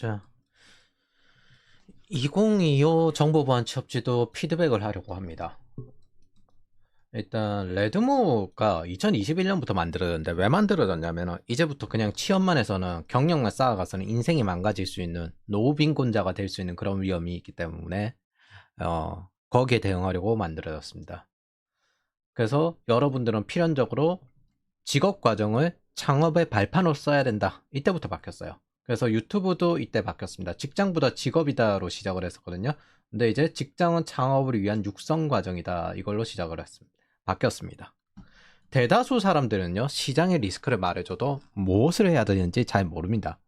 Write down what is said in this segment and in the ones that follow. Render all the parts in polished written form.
자, 2025 정보보안 취업지도 피드백을 하려고 합니다. 일단 레드모가 2021년부터 만들어졌는데 왜 만들어졌냐면 이제부터 그냥 취업만 해서는 경력만 쌓아가서는 인생이 망가질 수 있는 노빈곤자가 될 수 있는 그런 위험이 있기 때문에 거기에 대응하려고 만들어졌습니다. 그래서 여러분들은 필연적으로 직업 과정을 창업의 발판으로 써야 된다. 이때부터 바뀌었어요. 그래서 유튜브도 이때 바뀌었습니다. 직장보다 직업이다로 시작을 했었거든요. 근데 이제 직장은 창업을 위한 육성 과정이다. 이걸로 시작을 했습니다. 바뀌었습니다. 대다수 사람들은요, 시장의 리스크를 말해줘도 무엇을 해야 되는지 잘 모릅니다.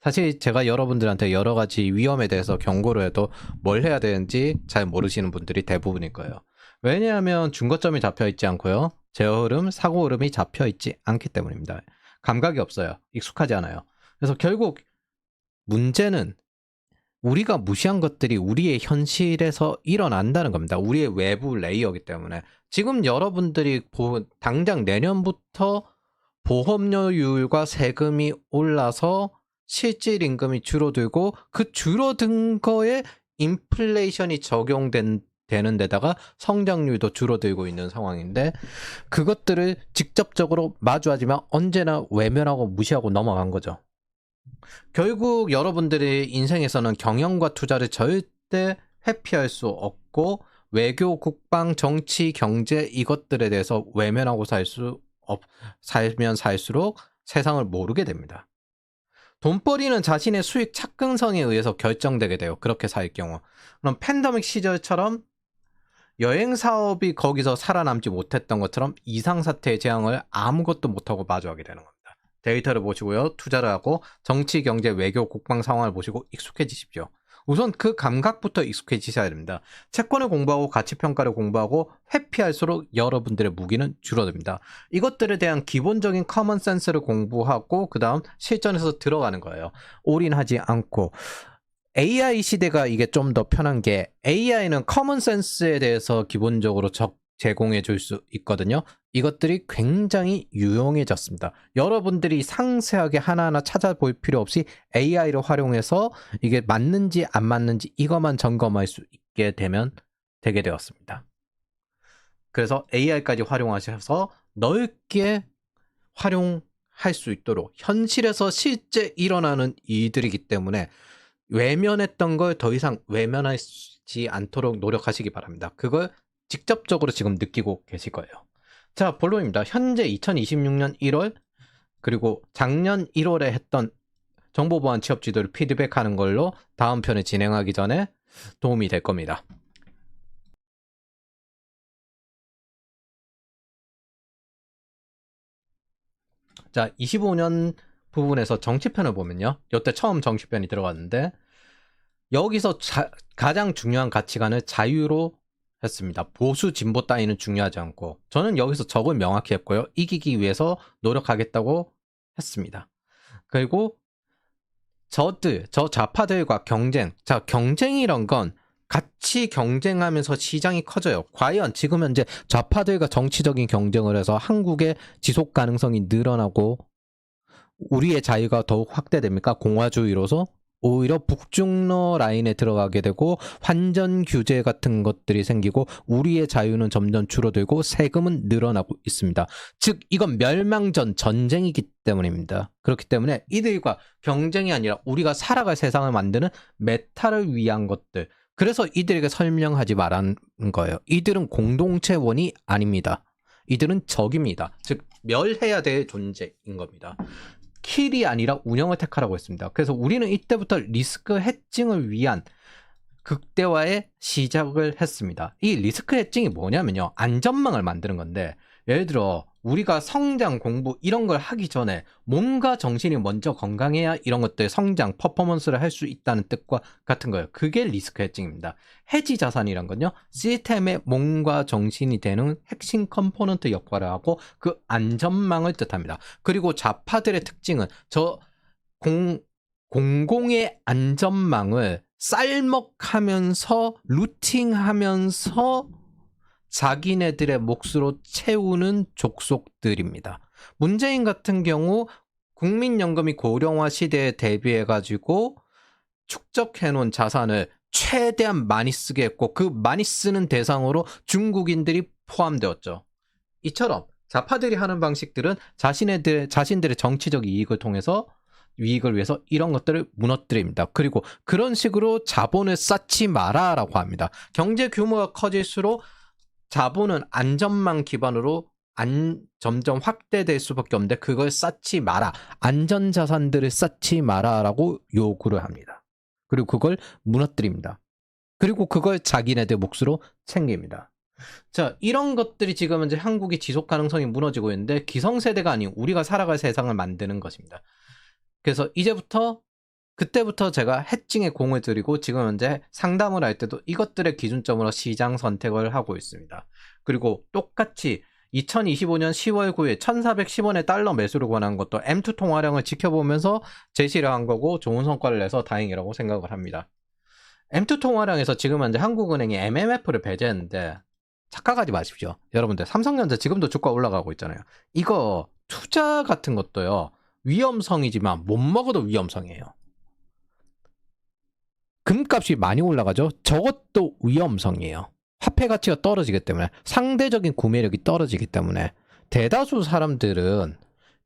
사실 제가 여러분들한테 여러 가지 위험에 대해서 경고를 해도 뭘 해야 되는지 잘 모르시는 분들이 대부분일 거예요. 왜냐하면 준거점이 잡혀 있지 않고요. 제어 흐름, 사고 흐름이 잡혀 있지 않기 때문입니다. 감각이 없어요. 익숙하지 않아요. 그래서 결국 문제는 우리가 무시한 것들이 우리의 현실에서 일어난다는 겁니다. 우리의 외부 레이어이기 때문에. 지금 여러분들이 당장 내년부터 보험료율과 세금이 올라서 실질 임금이 줄어들고 그 줄어든 거에 인플레이션이 적용되는 데다가 성장률도 줄어들고 있는 상황인데 그것들을 직접적으로 마주하지만 언제나 외면하고 무시하고 넘어간 거죠. 결국 여러분들의 인생에서는 경영과 투자를 절대 회피할 수 없고 외교, 국방, 정치, 경제 이것들에 대해서 외면하고 살면 살수록 세상을 모르게 됩니다. 돈벌이는 자신의 수익 착근성에 의해서 결정되게 돼요. 그렇게 살 경우. 그럼 팬데믹 시절처럼 여행 사업이 거기서 살아남지 못했던 것처럼 이상사태의 재앙을 아무것도 못하고 마주하게 되는 겁니다. 데이터를 보시고요. 투자를 하고 정치, 경제, 외교, 국방 상황을 보시고 익숙해지십시오. 우선 그 감각부터 익숙해지셔야 됩니다. 채권을 공부하고 가치평가를 공부하고 회피할수록 여러분들의 무기는 줄어듭니다. 이것들에 대한 기본적인 커먼 센스를 공부하고 그 다음 실전에서 들어가는 거예요. 올인하지 않고. AI 시대가 이게 좀 더 편한 게 AI는 커먼 센스에 대해서 기본적으로 제공해 줄 수 있거든요. 이것들이 굉장히 유용해졌습니다. 여러분들이 상세하게 하나하나 찾아볼 필요 없이 AI를 활용해서 이게 맞는지 안 맞는지 이것만 점검할 수 있게 되게 되었습니다. 그래서 AI까지 활용하셔서 넓게 활용할 수 있도록 현실에서 실제 일어나는 일들이기 때문에 외면했던 걸 더 이상 외면하지 않도록 노력하시기 바랍니다. 그걸 직접적으로 지금 느끼고 계실 거예요. 자, 본론입니다. 현재 2026년 1월 그리고 작년 1월에 했던 정보보안 취업지도를 피드백하는 걸로 다음 편을 진행하기 전에 도움이 될 겁니다. 자, 25년 부분에서 정치편을 보면요. 이때 처음 정치편이 들어갔는데 여기서 가장 중요한 가치관을 자유로 했습니다. 보수 진보 따위는 중요하지 않고 저는 여기서 적을 명확히 했고요. 이기기 위해서 노력하겠다고 했습니다. 그리고 저 좌파들과 경쟁. 자, 경쟁이란 건 같이 경쟁하면서 시장이 커져요. 과연 지금 현재 좌파들과 정치적인 경쟁을 해서 한국의 지속 가능성이 늘어나고 우리의 자유가 더욱 확대됩니까? 공화주의로서? 오히려 북중러 라인에 들어가게 되고 환전 규제 같은 것들이 생기고 우리의 자유는 점점 줄어들고 세금은 늘어나고 있습니다. 즉 이건 멸망전 전쟁이기 때문입니다. 그렇기 때문에 이들과 경쟁이 아니라 우리가 살아갈 세상을 만드는 메타를 위한 것들. 그래서 이들에게 설명하지 말라는 거예요. 이들은 공동체원이 아닙니다. 이들은 적입니다. 즉 멸해야 될 존재인 겁니다. 킬이 아니라 운영을 택하라고 했습니다. 그래서 우리는 이때부터 리스크 해칭을 위한 극대화의 시작을 했습니다. 이 리스크 해칭이 뭐냐면요. 안전망을 만드는 건데 예를 들어 우리가 성장, 공부 이런 걸 하기 전에 몸과 정신이 먼저 건강해야 이런 것들 성장, 퍼포먼스를 할 수 있다는 뜻과 같은 거예요. 그게 리스크 해칭입니다. 해지 자산이란 건요. 시스템의 몸과 정신이 되는 핵심 컴포넌트 역할을 하고 그 안전망을 뜻합니다. 그리고 좌파들의 특징은 공공의 안전망을 쌀먹하면서 루팅하면서 자기네들의 몫으로 채우는 족속들입니다. 문재인 같은 경우 국민연금이 고령화 시대에 대비해가지고 축적해놓은 자산을 최대한 많이 쓰게 했고 그 많이 쓰는 대상으로 중국인들이 포함되었죠. 이처럼 좌파들이 하는 방식들은 자신들의 정치적 이익을 통해서 이익을 위해서 이런 것들을 무너뜨립니다. 그리고 그런 식으로 자본을 쌓지 마라라고 합니다. 경제 규모가 커질수록 자본은 안전망 기반으로 점점 확대될 수밖에 없는데 그걸 쌓지 마라. 안전자산들을 쌓지 마라라고 요구를 합니다. 그리고 그걸 무너뜨립니다. 그리고 그걸 자기네들 몫으로 챙깁니다. 자, 이런 것들이 지금 이제 한국의 지속 가능성이 무너지고 있는데 기성세대가 아닌 우리가 살아갈 세상을 만드는 것입니다. 그래서 그때부터 제가 해칭에 공을 들이고 지금 현재 상담을 할 때도 이것들의 기준점으로 시장 선택을 하고 있습니다. 그리고 똑같이 2025년 10월 9일 1410원의 달러 매수를 권한 것도 M2 통화량을 지켜보면서 제시를 한 거고 좋은 성과를 내서 다행이라고 생각을 합니다. M2 통화량에서 지금 현재 한국은행이 MMF를 배제했는데 착각하지 마십시오. 여러분들 삼성전자 지금도 주가 올라가고 있잖아요. 이거 투자 같은 것도요. 위험성이지만 못 먹어도 위험성이에요. 금값이 많이 올라가죠. 저것도 위험성이에요. 화폐 가치가 떨어지기 때문에 상대적인 구매력이 떨어지기 때문에 대다수 사람들은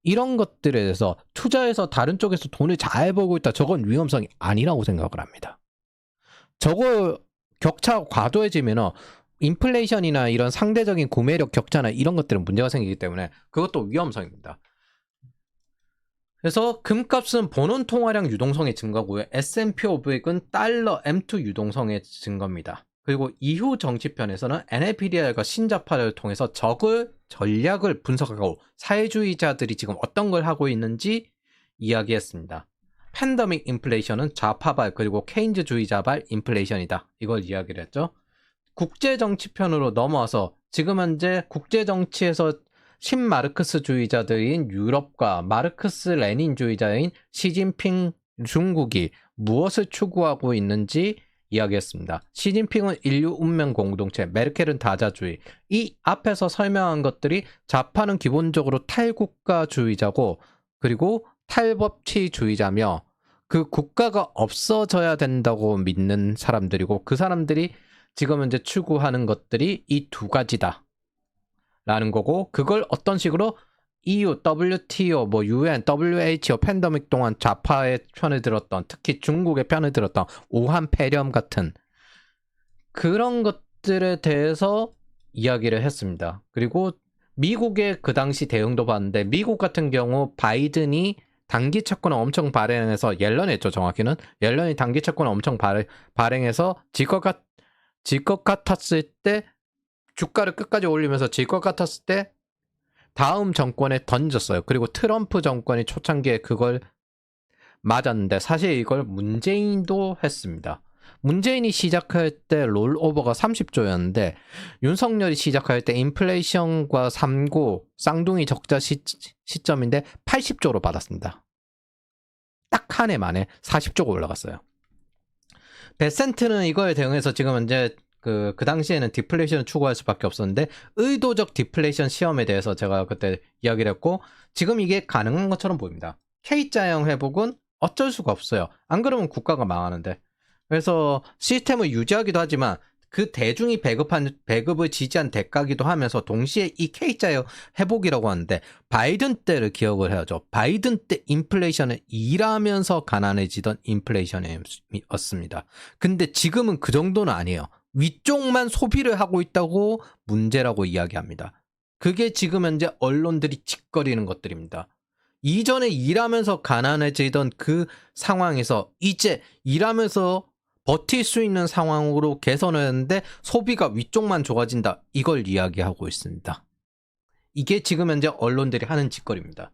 이런 것들에 대해서 투자해서 다른 쪽에서 돈을 잘 벌고 있다. 저건 위험성이 아니라고 생각을 합니다. 저거 격차가 과도해지면 인플레이션이나 이런 상대적인 구매력 격차나 이런 것들은 문제가 생기기 때문에 그것도 위험성입니다. 그래서 금값은 본원 통화량 유동성의 증가고요. S&P 500은 달러 M2 유동성의 증가입니다. 그리고 이후 정치편에서는 NLPDR과 신자파를 통해서 전략을 분석하고 사회주의자들이 지금 어떤 걸 하고 있는지 이야기했습니다. 팬데믹 인플레이션은 좌파발 그리고 케인즈주의자발 인플레이션이다. 이걸 이야기를 했죠. 국제정치편으로 넘어와서 지금 현재 국제정치에서 신마르크스주의자들인 유럽과 마르크스 레닌주의자인 시진핑 중국이 무엇을 추구하고 있는지 이야기했습니다. 시진핑은 인류 운명 공동체, 메르켈은 다자주의. 이 앞에서 설명한 것들이 좌파는 기본적으로 탈국가주의자고 그리고 탈법치주의자며 그 국가가 없어져야 된다고 믿는 사람들이고 그 사람들이 지금 현재 추구하는 것들이 이 두 가지다 라는 거고 그걸 어떤 식으로 EU, WTO, UN, WHO 팬데믹 동안 좌파의 편을 들었던 특히 중국의 편을 들었던 우한 폐렴 같은 그런 것들에 대해서 이야기를 했습니다. 그리고 미국의 그 당시 대응도 봤는데 미국 같은 경우 바이든이 단기 채권을 엄청 발행해서 옐런했죠. 정확히는 옐런이 단기 채권을 엄청 발행해서 질 것 같았을 때 주가를 끝까지 올리면서 질 것 같았을 때 다음 정권에 던졌어요. 그리고 트럼프 정권이 초창기에 그걸 맞았는데 사실 이걸 문재인도 했습니다. 문재인이 시작할 때 롤오버가 30조였는데 윤석열이 시작할 때 인플레이션과 삼고 쌍둥이 적자 시점인데 80조로 받았습니다. 딱 한 해 만에 40조가 올라갔어요. 베센트는 이거에 대응해서 지금 현재 그 당시에는 디플레이션을 추구할 수밖에 없었는데 의도적 디플레이션 시험에 대해서 제가 그때 이야기를 했고 지금 이게 가능한 것처럼 보입니다. K자형 회복은 어쩔 수가 없어요. 안 그러면 국가가 망하는데. 그래서 시스템을 유지하기도 하지만 그 대중이 배급을 지지한 대가기도 하면서 동시에 이 K자형 회복이라고 하는데 바이든 때를 기억을 해야죠. 바이든 때 인플레이션은 일하면서 가난해지던 인플레이션이었습니다. 근데 지금은 그 정도는 아니에요. 위쪽만 소비를 하고 있다고 문제라고 이야기합니다. 그게 지금 현재 언론들이 짓거리는 것들입니다. 이전에 일하면서 가난해지던 그 상황에서 이제 일하면서 버틸 수 있는 상황으로 개선을 했는데 소비가 위쪽만 좋아진다. 이걸 이야기하고 있습니다. 이게 지금 현재 언론들이 하는 짓거리입니다.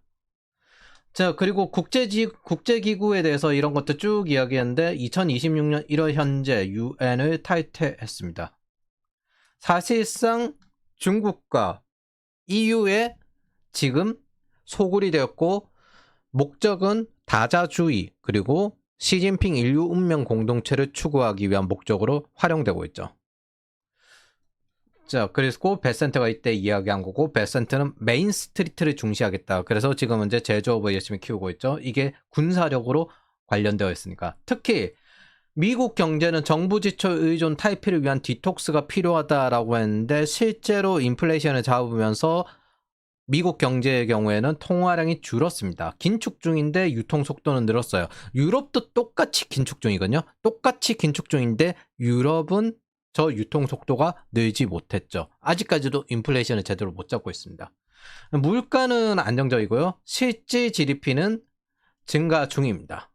자, 그리고 국제기구에 대해서 이런 것도 쭉 이야기했는데 2026년 1월 현재 UN을 탈퇴했습니다. 사실상 중국과 EU에 지금 소굴이 되었고 목적은 다자주의 그리고 시진핑 인류 운명 공동체를 추구하기 위한 목적으로 활용되고 있죠. 자, 그리고 베센트가 이때 이야기한 거고 베센트는 메인 스트리트를 중시하겠다. 그래서 지금 현재 제조업을 열심히 키우고 있죠. 이게 군사력으로 관련되어 있으니까. 특히 미국 경제는 정부 지출 의존 탈피를 위한 디톡스가 필요하다라고 했는데 실제로 인플레이션을 잡으면서 미국 경제의 경우에는 통화량이 줄었습니다. 긴축 중인데 유통 속도는 늘었어요. 유럽도 똑같이 긴축 중이거든요. 똑같이 긴축 중인데 유럽은 저 유통 속도가 늘지 못했죠. 아직까지도 인플레이션을 제대로 못 잡고 있습니다. 물가는 안정적이고요. 실질 GDP는 증가 중입니다.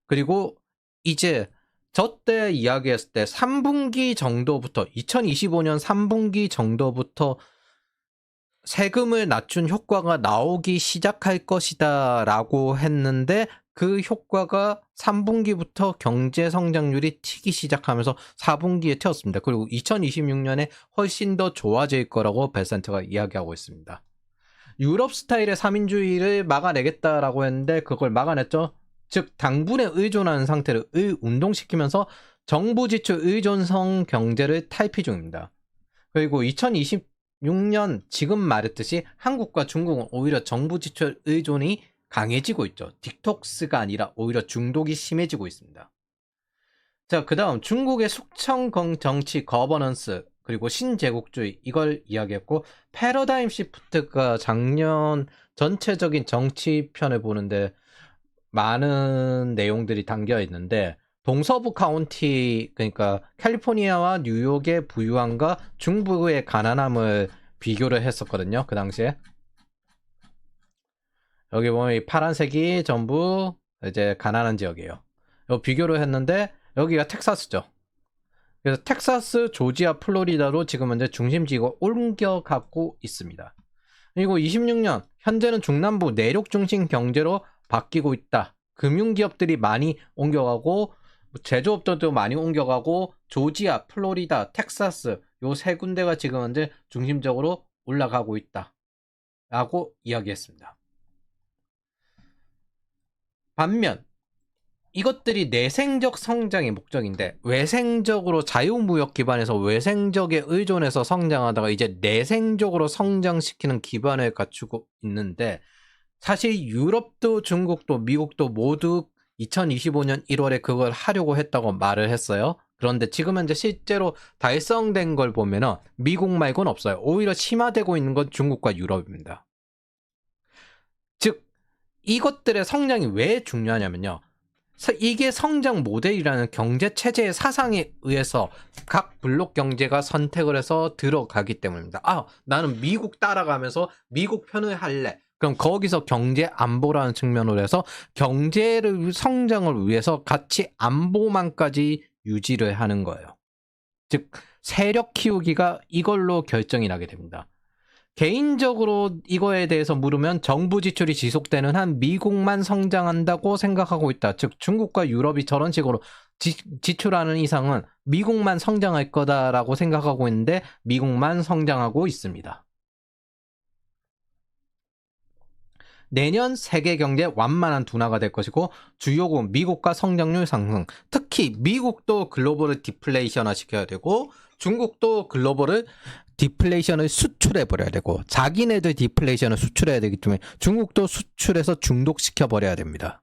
그리고 이제 저 때 이야기했을 때 3분기 정도부터 2025년 3분기 정도부터 세금을 낮춘 효과가 나오기 시작할 것이다 라고 했는데 그 효과가 3분기부터 경제 성장률이 튀기 시작하면서 4분기에 튀었습니다. 그리고 2026년에 훨씬 더 좋아질 거라고 벨센터가 이야기하고 있습니다. 유럽 스타일의 3인주의를 막아내겠다라고 했는데 그걸 막아냈죠. 즉 당분에 의존하는 상태를 운동시키면서 정부 지출 의존성 경제를 탈피 중입니다. 그리고 2026년 지금 말했듯이 한국과 중국은 오히려 정부 지출 의존이 강해지고 있죠. 디톡스가 아니라 오히려 중독이 심해지고 있습니다. 자, 그 다음 중국의 숙청 정치 거버넌스 그리고 신제국주의 이걸 이야기했고 패러다임 시프트가 작년 전체적인 정치편을 보는데 많은 내용들이 담겨 있는데 동서부 카운티 그러니까 캘리포니아와 뉴욕의 부유함과 중부의 가난함을 비교를 했었거든요. 그 당시에 여기 보면 이 파란색이 전부 이제 가난한 지역이에요. 비교를 했는데 여기가 텍사스죠. 그래서 텍사스, 조지아, 플로리다로 지금 현재 중심지가 옮겨가고 있습니다. 그리고 26년 현재는 중남부 내륙 중심 경제로 바뀌고 있다. 금융기업들이 많이 옮겨가고 제조업들도 많이 옮겨가고 조지아, 플로리다, 텍사스 요 세 군데가 지금 현재 중심적으로 올라가고 있다. 라고 이야기했습니다. 반면 이것들이 내생적 성장의 목적인데 외생적으로 자유무역 기반에서 외생적에 의존해서 성장하다가 이제 내생적으로 성장시키는 기반을 갖추고 있는데 사실 유럽도 중국도 미국도 모두 2025년 1월에 그걸 하려고 했다고 말을 했어요. 그런데 지금 현재 실제로 달성된 걸 보면은 미국 말고는 없어요. 오히려 심화되고 있는 건 중국과 유럽입니다. 즉 이것들의 성장이 왜 중요하냐면요. 이게 성장 모델이라는 경제 체제의 사상에 의해서 각 블록 경제가 선택을 해서 들어가기 때문입니다. 아, 나는 미국 따라가면서 미국 편을 할래. 그럼 거기서 경제 안보라는 측면으로 해서 경제를 성장을 위해서 같이 안보만까지 유지를 하는 거예요. 즉 세력 키우기가 이걸로 결정이 나게 됩니다. 개인적으로 이거에 대해서 물으면 정부 지출이 지속되는 한 미국만 성장한다고 생각하고 있다. 즉 중국과 유럽이 저런 식으로 지출하는 이상은 미국만 성장할 거다라고 생각하고 있는데 미국만 성장하고 있습니다. 내년 세계 경제 완만한 둔화가 될 것이고 주요국 미국과 성장률 상승 특히 미국도 글로벌을 디플레이션화 시켜야 되고 중국도 글로벌을 디플레이션을 수출해 버려야 되고 자기네들 디플레이션을 수출해야 되기 때문에 중국도 수출해서 중독시켜 버려야 됩니다.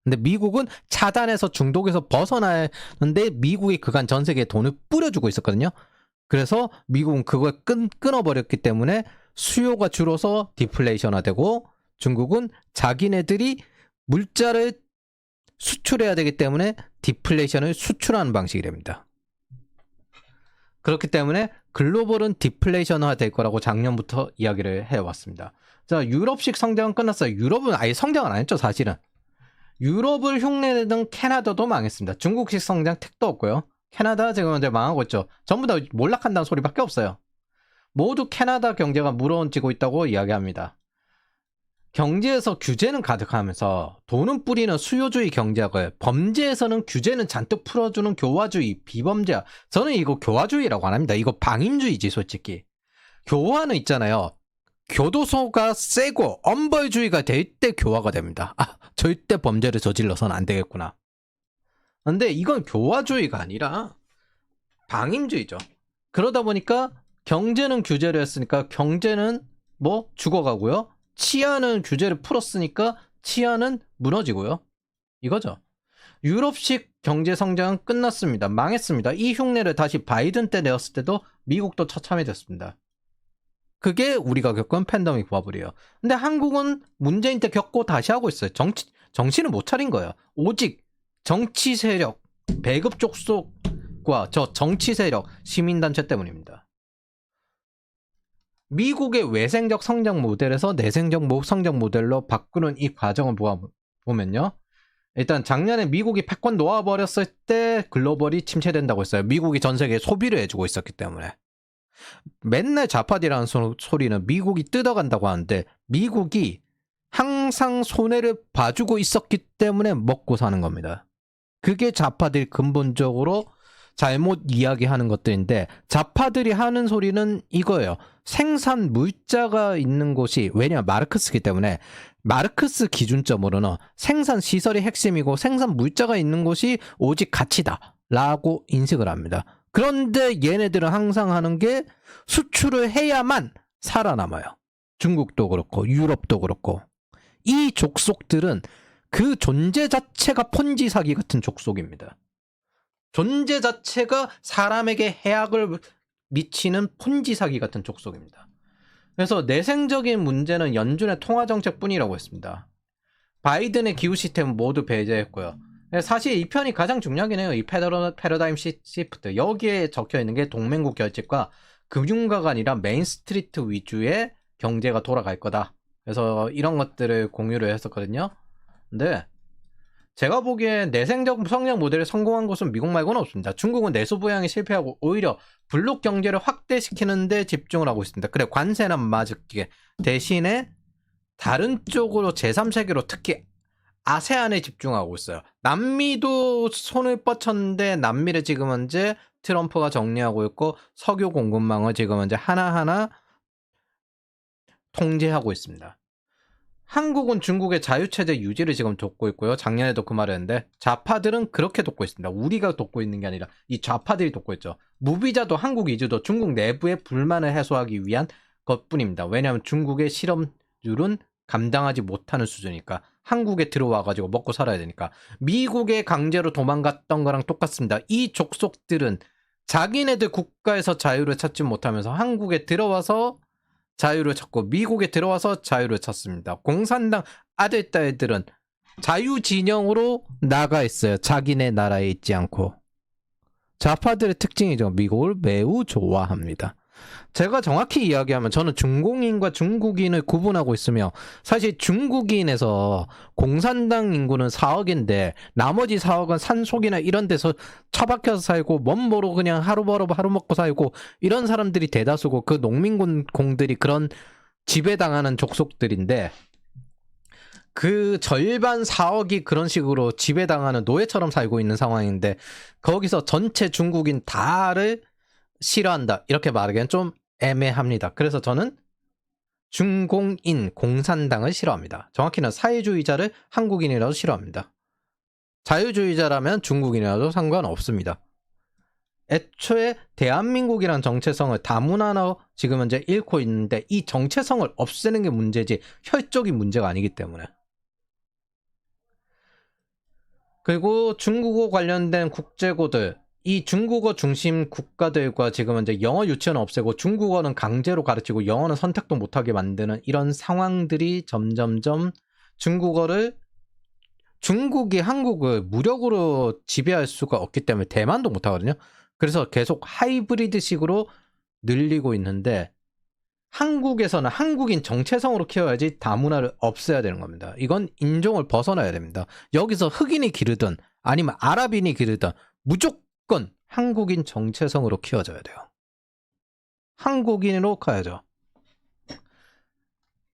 근데 미국은 차단해서 중독에서 벗어나는데 미국이 그간 전 세계에 돈을 뿌려주고 있었거든요. 그래서 미국은 그걸 끊어버렸기 때문에 수요가 줄어서 디플레이션화 되고 중국은 자기네들이 물자를 수출해야 되기 때문에 디플레이션을 수출하는 방식이 됩니다. 그렇기 때문에 글로벌은 디플레이션화 될 거라고 작년부터 이야기를 해왔습니다. 자, 유럽식 성장은 끝났어요. 유럽은 아예 성장을 안 했죠, 사실은. 유럽을 흉내내던 캐나다도 망했습니다. 중국식 성장 택도 없고요. 캐나다 지금 현재 망하고 있죠. 전부 다 몰락한다는 소리밖에 없어요. 모두 캐나다 경제가 무너지고 있다고 이야기합니다. 경제에서 규제는 가득하면서 돈은 뿌리는 수요주의 경제학을 범죄에서는 규제는 잔뜩 풀어주는 교화주의 비범죄 저는 이거 교화주의라고 안 합니다. 이거 방임주의지 솔직히. 교화는 있잖아요. 교도소가 세고 엄벌주의가 될 때 교화가 됩니다. 아, 절대 범죄를 저질러서는 안 되겠구나. 근데 이건 교화주의가 아니라 방임주의죠. 그러다 보니까 경제는 규제를 했으니까 경제는 뭐 죽어가고요. 치안은 규제를 풀었으니까 치안은 무너지고요. 이거죠. 유럽식 경제 성장은 끝났습니다. 망했습니다. 이 흉내를 다시 바이든 때 내었을 때도 미국도 처참해졌습니다. 그게 우리가 겪은 팬데믹 버블이에요. 근데 한국은 문재인 때 겪고 다시 하고 있어요. 정신을 못 차린 거예요. 오직 정치 세력, 배급 족속과 저 정치 세력, 시민단체 때문입니다. 미국의 외생적 성장 모델에서 내생적 성장 모델로 바꾸는 이 과정을 보면요. 일단 작년에 미국이 패권 놓아버렸을 때 글로벌이 침체된다고 했어요. 미국이 전 세계에 소비를 해주고 있었기 때문에. 맨날 자파디라는 소리는 미국이 뜯어간다고 하는데 미국이 항상 손해를 봐주고 있었기 때문에 먹고 사는 겁니다. 그게 자파들이 근본적으로 잘못 이야기하는 것들인데 자파들이 하는 소리는 이거예요. 생산 물자가 있는 곳이 왜냐면 마르크스기 때문에 마르크스 기준점으로는 생산 시설이 핵심이고 생산 물자가 있는 곳이 오직 가치다 라고 인식을 합니다. 그런데 얘네들은 항상 하는 게 수출을 해야만 살아남아요. 중국도 그렇고 유럽도 그렇고 이 족속들은 그 존재 자체가 폰지 사기 같은 족속입니다. 존재 자체가 사람에게 해악을 미치는 폰지 사기 같은 족속입니다. 그래서 내생적인 문제는 연준의 통화정책뿐이라고 했습니다. 바이든의 기후 시스템은 모두 배제했고요. 사실 이 편이 가장 중요하긴 해요. 이 패러다임 시프트. 여기에 적혀있는 게 동맹국 결집과 금융가가 아니라 메인스트리트 위주의 경제가 돌아갈 거다. 그래서 이런 것들을 공유를 했었거든요. 근데 제가 보기엔 내생적 성장 모델이 성공한 곳은 미국 말고는 없습니다. 중국은 내수 부양에 실패하고 오히려 블록 경제를 확대시키는 데 집중을 하고 있습니다. 그래 관세는 맞을게 대신에 다른 쪽으로 제3세계로 특히 아세안에 집중하고 있어요. 남미도 손을 뻗쳤는데 남미를 지금 현재 트럼프가 정리하고 있고 석유 공급망을 지금 현재 하나하나 통제하고 있습니다. 한국은 중국의 자유체제 유지를 지금 돕고 있고요. 작년에도 그 말을 했는데 좌파들은 그렇게 돕고 있습니다. 우리가 돕고 있는 게 아니라 이 좌파들이 돕고 있죠. 무비자도 한국 이주도 중국 내부의 불만을 해소하기 위한 것뿐입니다. 왜냐하면 중국의 실업률은 감당하지 못하는 수준이니까 한국에 들어와가지고 먹고 살아야 되니까. 미국에 강제로 도망갔던 거랑 똑같습니다. 이 족속들은 자기네들 국가에서 자유를 찾지 못하면서 한국에 들어와서 자유를 찾고 미국에 들어와서 자유를 찾습니다. 공산당 아들, 딸들은 자유 진영으로 나가 있어요. 자기네 나라에 있지 않고. 좌파들의 특징이죠. 미국을 매우 좋아합니다. 제가 정확히 이야기하면 저는 중공인과 중국인을 구분하고 있으며 사실 중국인에서 공산당 인구는 4억인데 나머지 4억은 산속이나 이런 데서 처박혀서 살고 먼보로 그냥 하루 벌어 하루 먹고 살고 이런 사람들이 대다수고 그 농민공들이 그런 지배당하는 족속들인데 그 절반 4억이 그런 식으로 지배당하는 노예처럼 살고 있는 상황인데 거기서 전체 중국인 다를 싫어한다 이렇게 말하기엔 좀 애매합니다. 그래서 저는 중공인 공산당을 싫어합니다. 정확히는 사회주의자를 한국인이라도 싫어합니다. 자유주의자라면 중국인이라도 상관없습니다. 애초에 대한민국이란 정체성을 다문화로 지금 현재 잃고 있는데 이 정체성을 없애는 게 문제지 혈적인 문제가 아니기 때문에. 그리고 중국어 관련된 국제고들 이 중국어 중심 국가들과 지금 현재 영어 유치원 없애고 중국어는 강제로 가르치고 영어는 선택도 못하게 만드는 이런 상황들이 점점점 중국이 한국을 무력으로 지배할 수가 없기 때문에 대만도 못하거든요. 그래서 계속 하이브리드식으로 늘리고 있는데 한국에서는 한국인 정체성으로 키워야지 다문화를 없애야 되는 겁니다. 이건 인종을 벗어나야 됩니다. 여기서 흑인이 기르든 아니면 아랍인이 기르든 무조건 한국인 정체성으로 키워져야 돼요. 한국인으로 가야죠.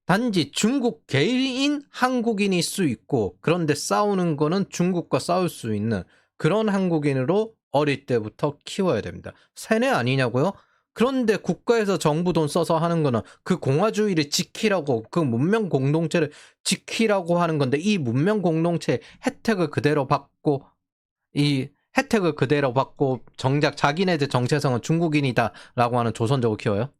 단지 중국 개인 한국인일 수 있고 그런데 싸우는 거는 중국과 싸울 수 있는 그런 한국인으로 어릴 때부터 키워야 됩니다. 세뇌 아니냐고요? 그런데 국가에서 정부 돈 써서 하는 거는 그 공화주의를 지키라고 그 문명 공동체를 지키라고 하는 건데 이 문명 공동체의 혜택을 그대로 받고 정작 자기네들 정체성은 중국인이다 라고 하는 조선족을 키워요?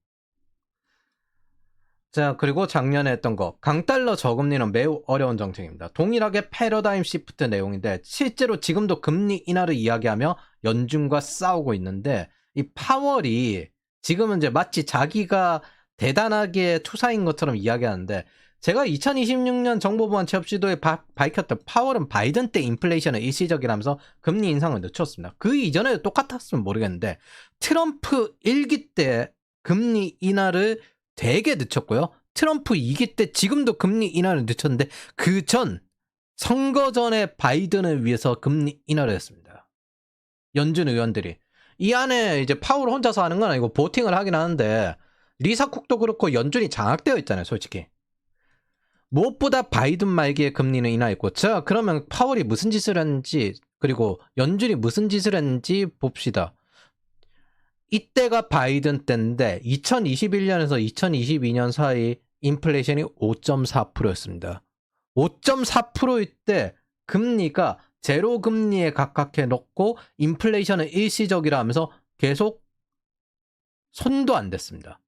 자, 그리고 작년에 했던 거. 강달러 저금리는 매우 어려운 정책입니다. 동일하게 패러다임 시프트 내용인데 실제로 지금도 금리 인하를 이야기하며 연준과 싸우고 있는데 이 파월이 지금은 이제 마치 자기가 대단하게 투사인 것처럼 이야기하는데 제가 2026년 정보보안 취업 시도에 밝혔던 파월은 바이든 때 인플레이션은 일시적이라면서 금리 인상을 늦췄습니다. 그 이전에도 똑같았으면 모르겠는데 트럼프 1기 때 금리 인하를 되게 늦췄고요. 트럼프 2기 때 지금도 금리 인하를 늦췄는데 그 전 선거 전에 바이든을 위해서 금리 인하를 했습니다. 연준 의원들이. 이 안에 이제 파월 혼자서 하는 건 아니고 보팅을 하긴 하는데 리사 쿡도 그렇고 연준이 장악되어 있잖아요, 솔직히. 무엇보다 바이든 말기에 금리는 인하했고, 자, 그러면 파월이 무슨 짓을 했는지, 그리고 연준이 무슨 짓을 했는지 봅시다. 이때가 바이든 때인데 2021년에서 2022년 사이 인플레이션이 5.4%였습니다. 5.4%일 때 금리가 제로 금리에 가깝게 놓고 인플레이션은 일시적이라 하면서 계속 손도 안 댔습니다.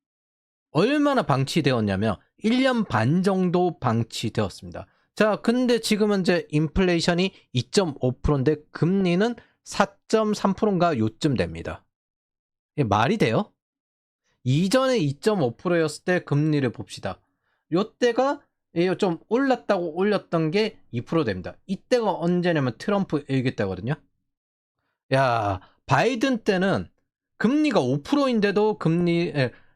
얼마나 방치되었냐면 1년 반 정도 방치되었습니다. 자, 근데 지금은 이제 인플레이션이 2.5%인데 금리는 4.3%인가 요쯤 됩니다. 말이 돼요? 이전에 2.5%였을 때 금리를 봅시다. 요때가 좀 올랐다고 올렸던 게 2% 됩니다. 이때가 언제냐면 트럼프 일기 때거든요. 야, 바이든 때는 금리가 5%인데도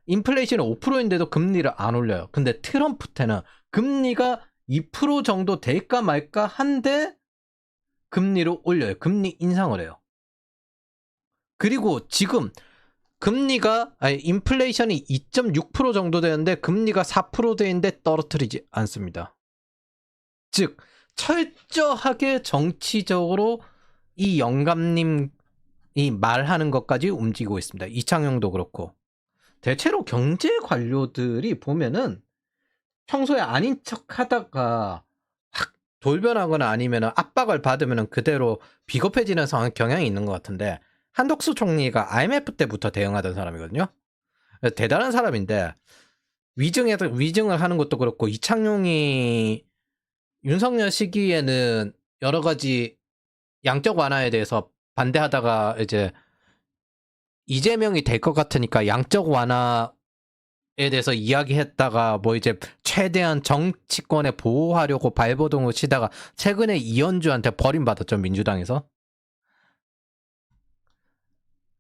인플레이션이 5%인데도 금리를 안 올려요. 근데 트럼프 때는 금리가 2% 정도 될까 말까 한데 금리를 올려요. 금리 인상을 해요. 그리고 지금 인플레이션이 2.6% 정도 되는데 금리가 4% 되는데 떨어뜨리지 않습니다. 즉 철저하게 정치적으로 이 영감님이 말하는 것까지 움직이고 있습니다. 이창용도 그렇고. 대체로 경제 관료들이 보면은 평소에 아닌 척 하다가 확 돌변하거나 아니면 압박을 받으면 그대로 비겁해지는 경향이 있는 것 같은데 한덕수 총리가 IMF 때부터 대응하던 사람이거든요. 대단한 사람인데 위증을 하는 것도 그렇고 이창용이 윤석열 시기에는 여러 가지 양적 완화에 대해서 반대하다가 이제 이재명이 될 것 같으니까 양적 완화에 대해서 이야기했다가 뭐 이제 최대한 정치권에 보호하려고 발버둥을 치다가 최근에 이현주한테 버림받았죠, 민주당에서.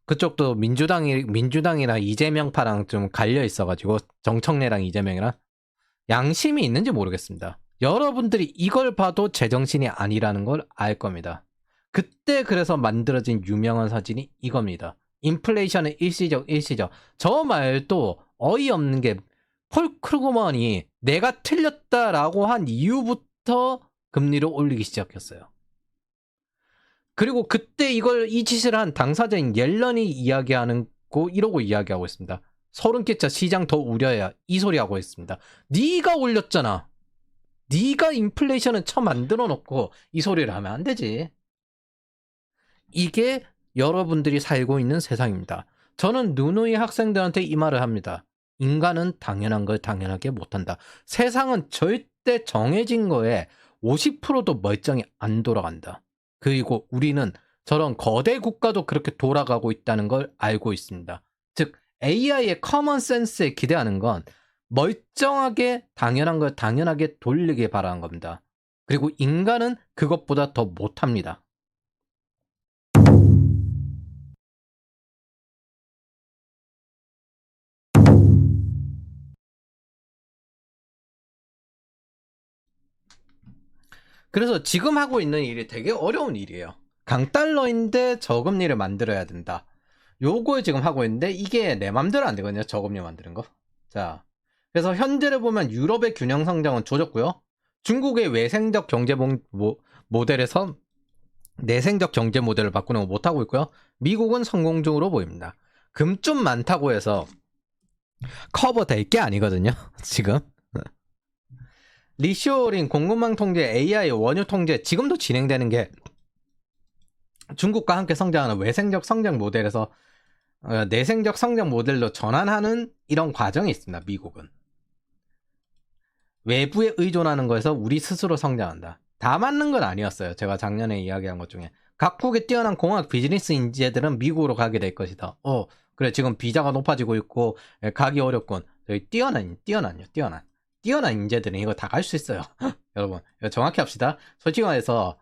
그쪽도 민주당이랑 이재명파랑 좀 갈려 있어가지고 정청래랑 이재명이랑 양심이 있는지 모르겠습니다. 여러분들이 이걸 봐도 제정신이 아니라는 걸 알 겁니다. 그때 그래서 만들어진 유명한 사진이 이겁니다. 인플레이션은 일시적. 저 말도 어이없는 게 폴 크루그먼이 내가 틀렸다라고 한 이후부터 금리를 올리기 시작했어요. 그리고 그때 이 짓을 한 당사자인 옐런이 이야기하는 거 이러고 이야기하고 있습니다. 소름 끼쳐 시장 더 우려야 이 소리 하고 있습니다. 네가 올렸잖아. 네가 인플레이션은 만들어 놓고 이 소리를 하면 안 되지. 이게 여러분들이 살고 있는 세상입니다. 저는 누누이 학생들한테 이 말을 합니다. 인간은 당연한 걸 당연하게 못한다. 세상은 절대 정해진 거에 50%도 멀쩡히 안 돌아간다. 그리고 우리는 저런 거대 국가도 그렇게 돌아가고 있다는 걸 알고 있습니다. 즉 AI의 커먼 센스에 기대하는 건 멀쩡하게 당연한 걸 당연하게 돌리길 바라는 겁니다. 그리고 인간은 그것보다 더 못합니다. 그래서 지금 하고 있는 일이 되게 어려운 일이에요. 강달러인데 저금리를 만들어야 된다. 요걸 지금 하고 있는데 이게 내 맘대로 안 되거든요. 저금리 만드는 거. 자, 그래서 현재를 보면 유럽의 균형 성장은 조졌고요. 중국의 외생적 경제 모델에서 내생적 경제 모델을 바꾸는 거 못하고 있고요. 미국은 성공 중으로 보입니다. 금 좀 많다고 해서 커버 될 게 아니거든요. 지금. 리쇼링, 공급망 통제, AI, 원유 통제 지금도 진행되는 게 중국과 함께 성장하는 외생적 성장 모델에서 내생적 성장 모델로 전환하는 이런 과정이 있습니다. 미국은. 외부에 의존하는 거에서 우리 스스로 성장한다. 다 맞는 건 아니었어요. 제가 작년에 이야기한 것 중에. 각국의 뛰어난 공학 비즈니스 인재들은 미국으로 가게 될 것이다. 그래, 지금 비자가 높아지고 있고, 가기 어렵군. 저희 뛰어난 인재들은 이거 다 갈 수 있어요. 여러분, 이거 정확히 합시다. 솔직히 말해서,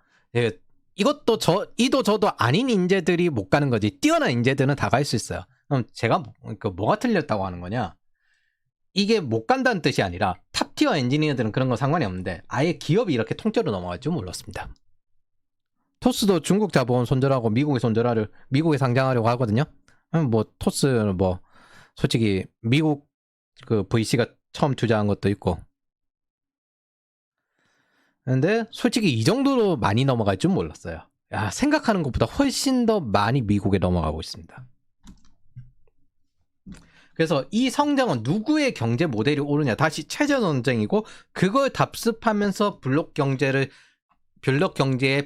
이것도 이도 저도 아닌 인재들이 못 가는 거지. 뛰어난 인재들은 다 갈 수 있어요. 그럼 제가 뭐가 틀렸다고 하는 거냐? 이게 못 간다는 뜻이 아니라 탑티어 엔지니어들은 그런 거 상관이 없는데 아예 기업이 이렇게 통째로 넘어갈 줄 몰랐습니다. 토스도 중국 자본 손절하고 미국에 상장하려고 하거든요. 뭐 토스는 뭐 솔직히 미국 그 VC가 처음 투자한 것도 있고. 근데 솔직히 이 정도로 많이 넘어갈 줄 몰랐어요. 야, 생각하는 것보다 훨씬 더 많이 미국에 넘어가고 있습니다. 그래서 이 성장은 누구의 경제 모델이 오르냐, 다시 체제 논쟁이고, 그걸 답습하면서 블록 경제의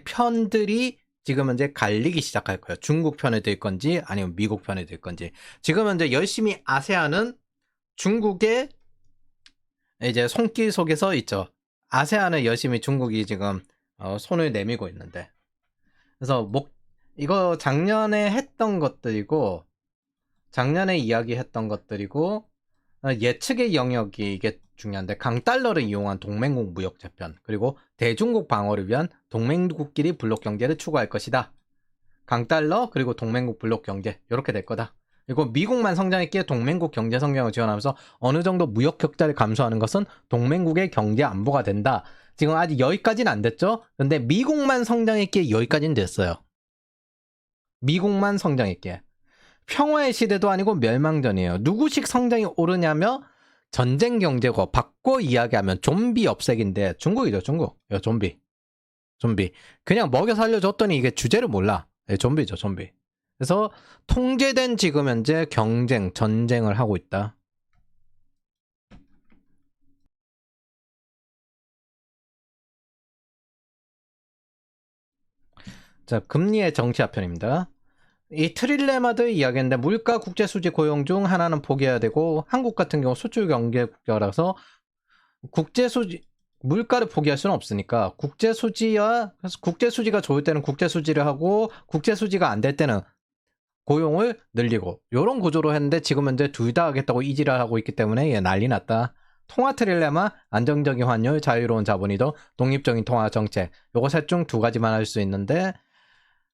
편들이 지금 현재 갈리기 시작할 거예요. 중국 편에 들 건지 아니면 미국 편에 들 건지. 지금 현재 열심히 아세안은 중국의 이제 손길 속에서 있죠. 아세안을 열심히 중국이 지금 손을 내밀고 있는데, 그래서 이거 작년에 했던 것들이고, 작년에 이야기했던 것들이고, 예측의 영역이 이게 중요한데, 강달러를 이용한 동맹국 무역 재편, 그리고 대중국 방어를 위한 동맹국끼리 블록 경제를 추구할 것이다. 강달러 그리고 동맹국 블록 경제, 이렇게 될 거다. 그리고 미국만 성장했기에 동맹국 경제 성장을 지원하면서 어느 정도 무역 격차를 감소하는 것은 동맹국의 경제 안보가 된다. 지금 아직 여기까지는 안 됐죠? 근데 미국만 성장했기에 여기까지는 됐어요. 미국만 성장했기에. 평화의 시대도 아니고 멸망전이에요. 누구식 성장이 오르냐며 전쟁 경제고, 바꿔 이야기하면 좀비 없애기인데, 중국이죠, 중국. 좀비. 그냥 먹여 살려줬더니 이게 주제를 몰라. 좀비죠, 좀비. 그래서 통제된 지금 현재 전쟁을 하고 있다. 자, 금리의 정치화편입니다. 이 트릴레마드 이야기인데, 물가 국제 수지 고용 중 하나는 포기해야 되고, 한국 같은 경우 수출 경제 국가라서 국제 수지 물가를 포기할 수는 없으니까 국제 수지가 좋을 때는 국제 수지를 하고, 국제 수지가 안 될 때는 고용을 늘리고, 요런 구조로 했는데 지금 현재 둘 다 하겠다고 이지랄하고 있기 때문에 난리 났다. 통화 트릴레마, 안정적인 환율, 자유로운 자본이동, 독립적인 통화 정책, 요거 셋 중 두 가지만 할 수 있는데,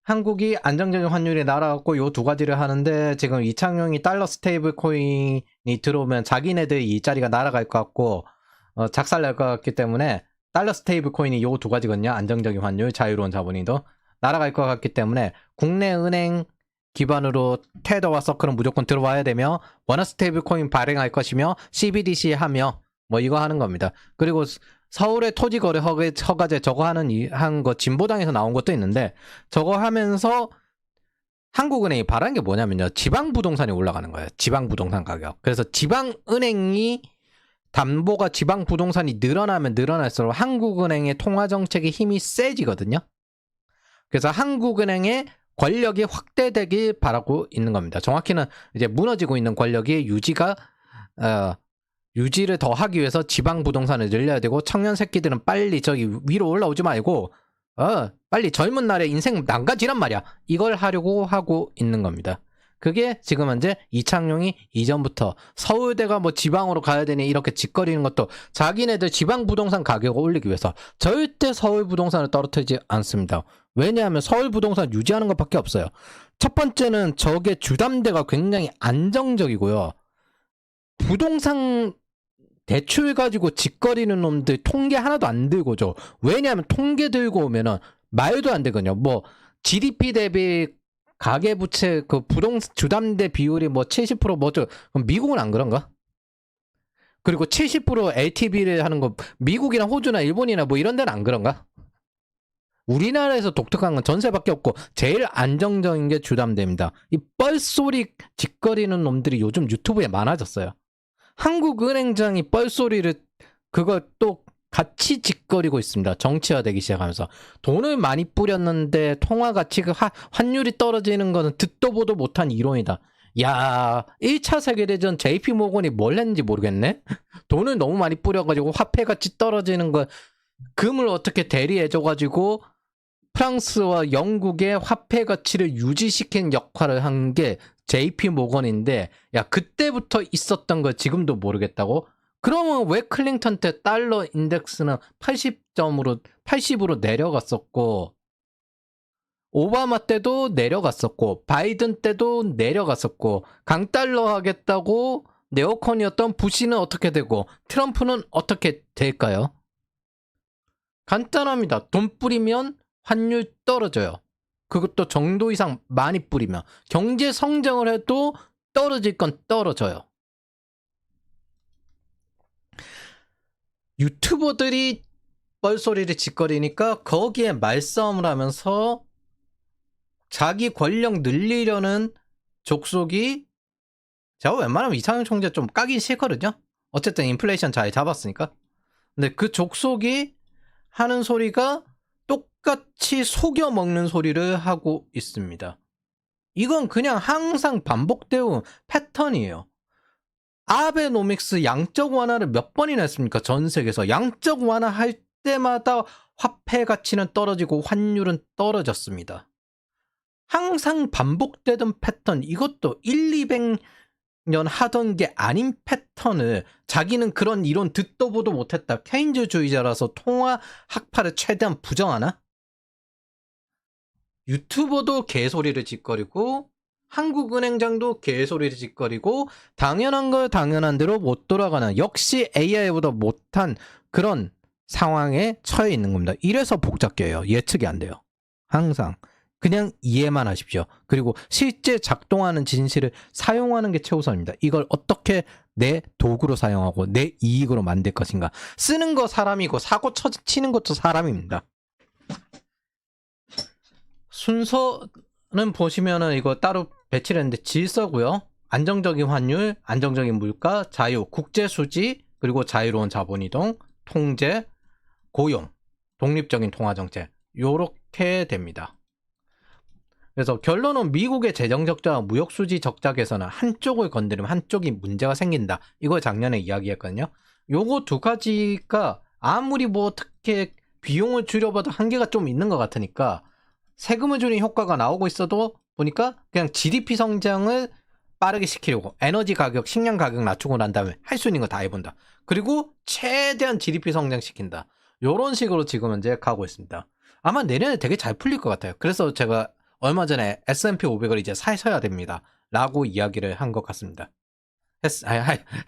한국이 안정적인 환율이 날아갔고 요 두 가지를 하는데, 지금 이창용이 달러 스테이블 코인이 들어오면 자기네들 일자리가 날아갈 것 같고 작살날 것 같기 때문에, 달러 스테이블 코인이 요 두 가지거든요. 안정적인 환율, 자유로운 자본이동, 날아갈 것 같기 때문에 국내 은행 기반으로 테더와 서클은 무조건 들어와야 되며, 원화 스테이블 코인 발행할 것이며, CBDC 하며 뭐 이거 하는 겁니다. 그리고 서울의 토지거래 허가제 저거 한 거 진보당에서 나온 것도 있는데, 저거 하면서 한국은행이 바라는 게 뭐냐면요, 지방부동산이 올라가는 거예요. 지방부동산 가격. 그래서 지방은행이 담보가 지방부동산이 늘어나면 늘어날수록 한국은행의 통화정책의 힘이 세지거든요. 그래서 한국은행의 권력이 확대되길 바라고 있는 겁니다. 정확히는 이제 무너지고 있는 권력이 유지를 더 하기 위해서 지방 부동산을 늘려야 되고, 청년 새끼들은 빨리 저기 위로 올라오지 말고 빨리 젊은 날에 인생 망가지란 말이야. 이걸 하려고 하고 있는 겁니다. 그게 지금 현재 이창용이 이전부터 서울대가 뭐 지방으로 가야 되니 이렇게 짓거리는 것도 자기네들 지방 부동산 가격을 올리기 위해서. 절대 서울 부동산을 떨어뜨리지 않습니다. 왜냐하면 서울 부동산 유지하는 것밖에 없어요. 첫 번째는 저게 주담대가 굉장히 안정적이고요. 부동산 대출 가지고 짓거리는 놈들 통계 하나도 안 들고 오죠. 왜냐하면 통계 들고 오면은 말도 안 되거든요. 뭐 GDP 대비 가계부채 그 부동산 주담대 비율이 뭐 70% 뭐죠? 그럼 미국은 안 그런가? 그리고 70% LTV를 하는 거 미국이나 호주나 일본이나 뭐 이런 데는 안 그런가? 우리나라에서 독특한 건 전세밖에 없고 제일 안정적인 게 주담대입니다. 이 뻘소리 짓거리는 놈들이 요즘 유튜브에 많아졌어요. 한국은행장이 뻘소리를 그걸 또 같이 짓거리고 있습니다. 정치화되기 시작하면서. 돈을 많이 뿌렸는데 통화 가치가 환율이 떨어지는 거는 듣도 보도 못한 이론이다. 야, 1차 세계대전 JP 모건이 뭘 했는지 모르겠네? 돈을 너무 많이 뿌려가지고 화폐가치 떨어지는 거, 금을 어떻게 대리해줘가지고 프랑스와 영국의 화폐 가치를 유지시킨 역할을 한 게 JP 모건인데, 야, 그때부터 있었던 걸 지금도 모르겠다고? 그러면 왜 클링턴 때 달러 인덱스는 80으로 내려갔었고, 오바마 때도 내려갔었고, 바이든 때도 내려갔었고, 강달러 하겠다고 네오콘이었던 부시는 어떻게 되고, 트럼프는 어떻게 될까요? 간단합니다. 돈 뿌리면 환율 떨어져요. 그것도 정도 이상 많이 뿌리면. 경제 성장을 해도 떨어질 건 떨어져요. 유튜버들이 뻘소리를 짓거리니까 거기에 말싸움을 하면서 자기 권력 늘리려는 족속이, 제가 웬만하면 이상형 총재 좀 까긴 싫거든요. 어쨌든 인플레이션 잘 잡았으니까. 근데 그 족속이 하는 소리가 똑같이 속여 먹는 소리를 하고 있습니다. 이건 그냥 항상 반복되어 패턴이에요. 아베노믹스 양적 완화를 몇 번이나 했습니까? 전 세계에서 양적 완화할 때마다 화폐 가치는 떨어지고 환율은 떨어졌습니다. 항상 반복되던 패턴, 이것도 200년 하던 게 아닌 패턴을 자기는 그런 이론 듣도 보도 못했다, 케인즈주의자라서 통화 학파를 최대한 부정하나? 유튜버도 개소리를 짓거리고 한국은행장도 개소리를 짓거리고 당연한 걸 당연한 대로 못 돌아가는, 역시 AI보다 못한 그런 상황에 처해 있는 겁니다. 이래서 복잡해요. 예측이 안 돼요. 항상 그냥 이해만 하십시오. 그리고 실제 작동하는 진실을 사용하는 게 최우선입니다. 이걸 어떻게 내 도구로 사용하고 내 이익으로 만들 것인가. 쓰는 거 사람이고 사고 치는 것도 사람입니다. 순서는 보시면은 이거 따로 배치를 했는데, 질서고요. 안정적인 환율, 안정적인 물가, 자유, 국제 수지, 그리고 자유로운 자본이동, 통제, 고용, 독립적인 통화 정책, 요렇게 됩니다. 그래서 결론은 미국의 재정 적자와 무역 수지 적자 개선은 한쪽을 건드리면 한쪽이 문제가 생긴다. 이걸 작년에 이야기했거든요. 요거 두 가지가 아무리 뭐 어떻게 비용을 줄여봐도 한계가 좀 있는 것 같으니까, 세금을 줄인 효과가 나오고 있어도 보니까 그냥 GDP 성장을 빠르게 시키려고 에너지 가격, 식량 가격 낮추고 난 다음에 할 수 있는 거 다 해본다. 그리고 최대한 GDP 성장시킨다. 요런 식으로 지금 현재 가고 있습니다. 아마 내년에 되게 잘 풀릴 것 같아요. 그래서 제가 얼마 전에 S&P 500을 이제 사셔야 됩니다 라고 이야기를 한 것 같습니다.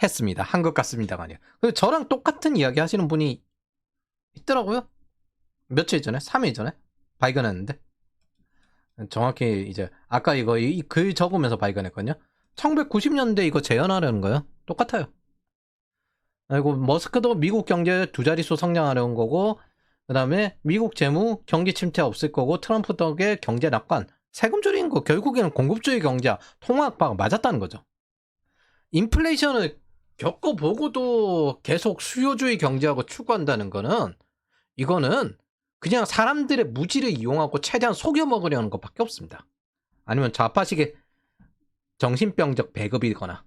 했습니다. 한 것 같습니다가 아니에요. 그리고 저랑 똑같은 이야기 하시는 분이 있더라고요. 며칠 전에, 3일 전에 발견했는데, 정확히 이제 아까 이거 이 글 적으면서 발견했거든요. 1990년대 이거 재현하려는 거예요. 똑같아요. 그리고 머스크도 미국 경제 두 자릿수 성장하려는 거고, 그 다음에 미국 재무 경기 침체 없을 거고, 트럼프 덕에 경제 낙관, 세금 줄이는 거, 결국에는 공급주의 경제, 통화 악화가 맞았다는 거죠. 인플레이션을 겪어보고도 계속 수요주의 경제하고 추구한다는 거는, 이거는 그냥 사람들의 무지를 이용하고 최대한 속여먹으려는 것밖에 없습니다. 아니면 좌파식의 정신병적 배급이거나.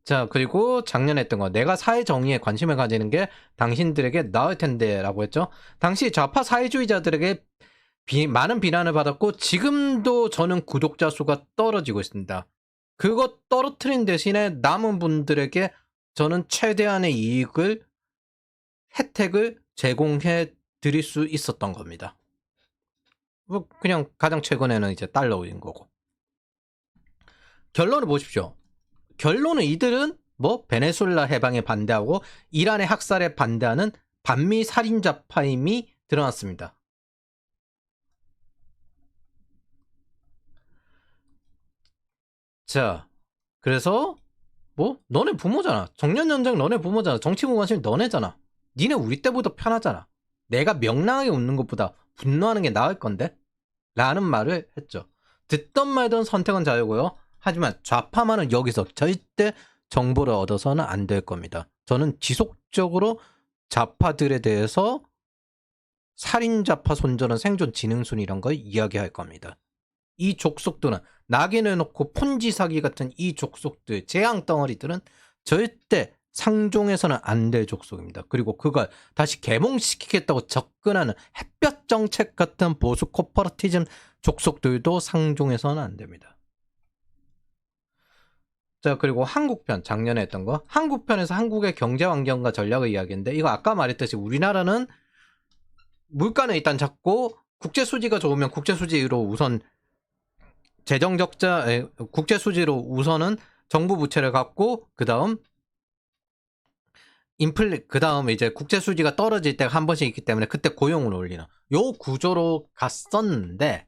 자, 그리고 작년에 했던 거, 내가 사회정의에 관심을 가지는 게 당신들에게 나을 텐데 라고 했죠. 당시 좌파 사회주의자들에게 많은 비난을 받았고, 지금도 저는 구독자 수가 떨어지고 있습니다. 그거 떨어뜨린 대신에 남은 분들에게 저는 최대한의 이익을, 혜택을 제공해 드릴 수 있었던 겁니다. 뭐 그냥 가장 최근에는 이제 달러 올린 거고. 결론을 보십시오. 결론은 이들은 뭐 베네수엘라 해방에 반대하고 이란의 학살에 반대하는 반미 살인자파임이 드러났습니다. 자, 그래서 뭐 너네 부모잖아. 정년연장 너네 부모잖아. 정치부 관심 너네잖아. 니네 우리 때보다 편하잖아. 내가 명랑하게 웃는 것보다 분노하는 게 나을 건데? 라는 말을 했죠. 듣던 말던 선택은 자유고요. 하지만 좌파만은 여기서 절대 정보를 얻어서는 안 될 겁니다. 저는 지속적으로 좌파들에 대해서 살인자파 손절은 생존 지능순 이런 걸 이야기할 겁니다. 이 족속들은 낙인을 놓고 폰지 사기 같은 이 족속들, 재앙 덩어리들은 절대 상종해서는 안 될 족속입니다. 그리고 그걸 다시 개몽시키겠다고 접근하는 햇볕 정책 같은 보수 코퍼러티즘 족속들도 상종해서는 안 됩니다. 자, 그리고 한국편, 작년에 했던 거. 한국편에서 한국의 경제 환경과 전략을 이야기했는데, 이거 아까 말했듯이 우리나라는 물가는 일단 작고, 국제 수지가 좋으면 국제 수지로 우선 재정 적자, 국제 수지로 우선은 정부 부채를 갖고, 그 다음 이제 국제 수지가 떨어질 때가 한 번씩 있기 때문에 그때 고용을 올리는 요 구조로 갔었는데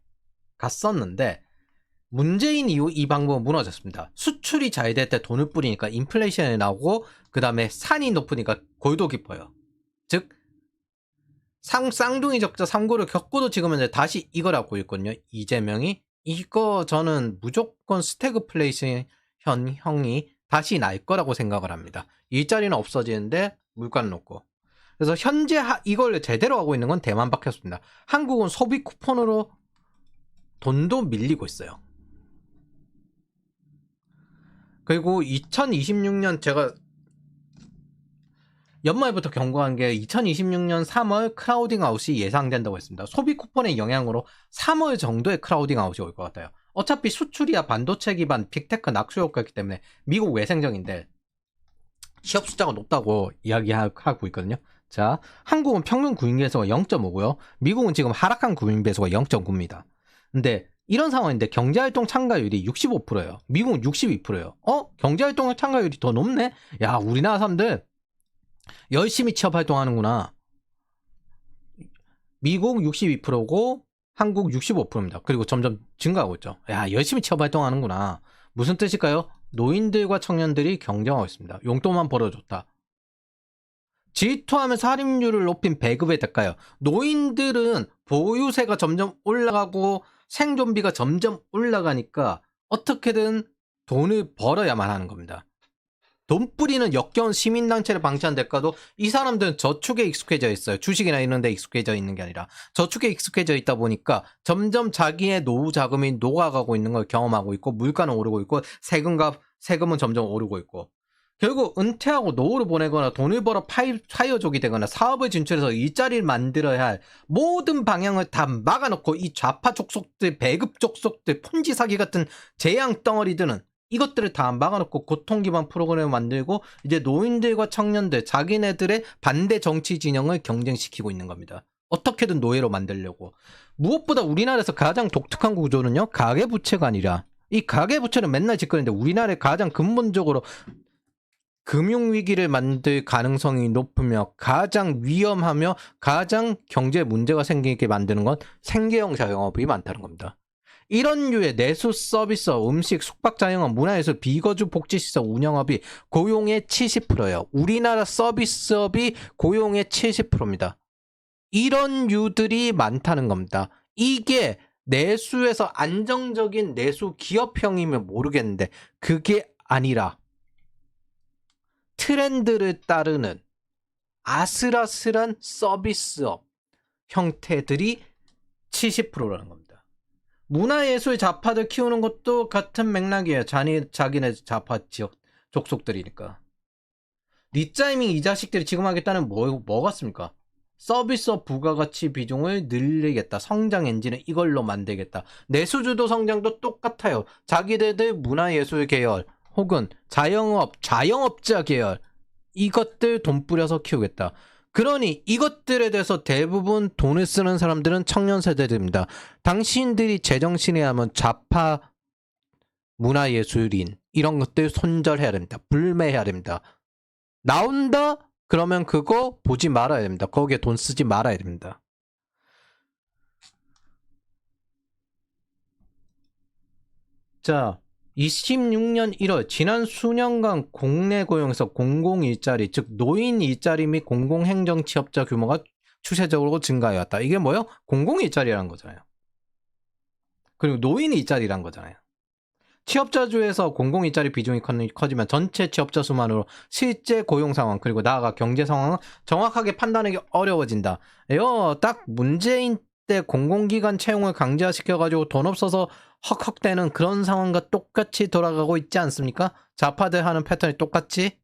문재인 이후 이 방법은 무너졌습니다. 수출이 잘 될 때 돈을 뿌리니까 인플레이션이 나오고, 그 다음에 산이 높으니까 골도 깊어요. 즉 쌍둥이 적자 3고를 겪고도 지금 이제 다시 이걸 하고 있거든요. 이재명이. 이거 저는 무조건 스태그플레이션 형이 다시 날 거라고 생각을 합니다. 일자리는 없어지는데 물가는 높고. 그래서 현재 이걸 제대로 하고 있는 건 대만밖에 없습니다. 한국은 소비 쿠폰으로 돈도 밀리고 있어요. 그리고 2026년 제가 연말부터 경고한 게 2026년 3월 크라우딩 아웃이 예상된다고 했습니다. 소비 쿠폰의 영향으로 3월 정도에 크라우딩 아웃이 올 것 같아요. 어차피 수출이야 반도체 기반 빅테크 낙수 효과가 있기 때문에 미국 외생적인데 취업 숫자가 높다고 이야기하고 있거든요. 자, 한국은 평균 구인배수가 0.5고요. 미국은 지금 하락한 구인배수가 0.9입니다. 근데 이런 상황인데 경제활동 참가율이 65%예요. 미국은 62%예요. 경제활동 참가율이 더 높네? 야, 우리나라 사람들 열심히 취업활동하는구나. 미국 62%고 한국 65%입니다. 그리고 점점 증가하고 있죠. 야, 열심히 취업활동하는구나. 무슨 뜻일까요? 노인들과 청년들이 경쟁하고 있습니다. 용돈만 벌어줬다. 질투하면서 할인율을 높인 배급의 대가요. 노인들은 보유세가 점점 올라가고 생존비가 점점 올라가니까 어떻게든 돈을 벌어야만 하는 겁니다. 돈 뿌리는 역겨운 시민단체를 방치한 대가도 이 사람들은 저축에 익숙해져 있어요. 주식이나 이런 데 익숙해져 있는 게 아니라 저축에 익숙해져 있다 보니까 점점 자기의 노후 자금이 녹아가고 있는 걸 경험하고 있고, 물가는 오르고 있고, 세금은 점점 오르고 있고, 결국 은퇴하고 노후를 보내거나 돈을 벌어 파이어족이 되거나 사업을 진출해서 일자리를 만들어야 할 모든 방향을 다 막아놓고 이 좌파 족속들, 배급 족속들, 폰지 사기 같은 재앙 덩어리들은 이것들을 다 막아놓고 고통 기반 프로그램을 만들고 이제 노인들과 청년들, 자기네들의 반대 정치 진영을 경쟁시키고 있는 겁니다. 어떻게든 노예로 만들려고. 무엇보다 우리나라에서 가장 독특한 구조는요, 가계부채가 아니라, 이 가계부채는 맨날 짓거리는데 우리나라에 가장 근본적으로 금융위기를 만들 가능성이 높으며 가장 위험하며 가장 경제 문제가 생기게 만드는 건 생계형 자영업이 많다는 겁니다. 이런 류의 내수 서비스업, 음식, 숙박 자영업, 문화예술, 비거주 복지시설 운영업이 고용의 70%예요. 우리나라 서비스업이 고용의 70%입니다. 이런 류들이 많다는 겁니다. 이게 내수에서 안정적인 내수 기업형이면 모르겠는데 그게 아니라 트렌드를 따르는 아슬아슬한 서비스업 형태들이 70%라는 겁니다. 문화예술 자파들 키우는 것도 같은 맥락이에요. 자기네 자파 지역 족속들이니까. 리짜이밍 이 자식들이 지금 하겠다는 뭐 같습니까? 서비스업 부가가치 비중을 늘리겠다. 성장 엔진을 이걸로 만들겠다. 내수주도 성장도 똑같아요. 자기네들 문화예술 계열 혹은 자영업자 계열 이것들 돈 뿌려서 키우겠다. 그러니 이것들에 대해서 대부분 돈을 쓰는 사람들은 청년 세대들입니다. 당신들이 제정신에 하면 좌파 문화예술인 이런 것들 손절해야 됩니다. 불매해야 됩니다. 나온다? 그러면 그거 보지 말아야 됩니다. 거기에 돈 쓰지 말아야 됩니다. 자, 26년 1월 지난 수년간 국내 고용에서 공공일자리, 즉 노인 일자리 및 공공행정 취업자 규모가 추세적으로 증가해왔다. 이게 뭐요? 공공일자리라는 거잖아요. 그리고 노인 일자리란 거잖아요. 취업자주에서 공공일자리 비중이 커지면 전체 취업자 수만으로 실제 고용 상황 그리고 나아가 경제 상황은 정확하게 판단하기 어려워진다. 이거 딱 문재인 때 공공기관 채용을 강제화시켜가지고 돈 없어서 헉헉대는 그런 상황과 똑같이 돌아가고 있지 않습니까? 좌파들 하는 패턴이 똑같이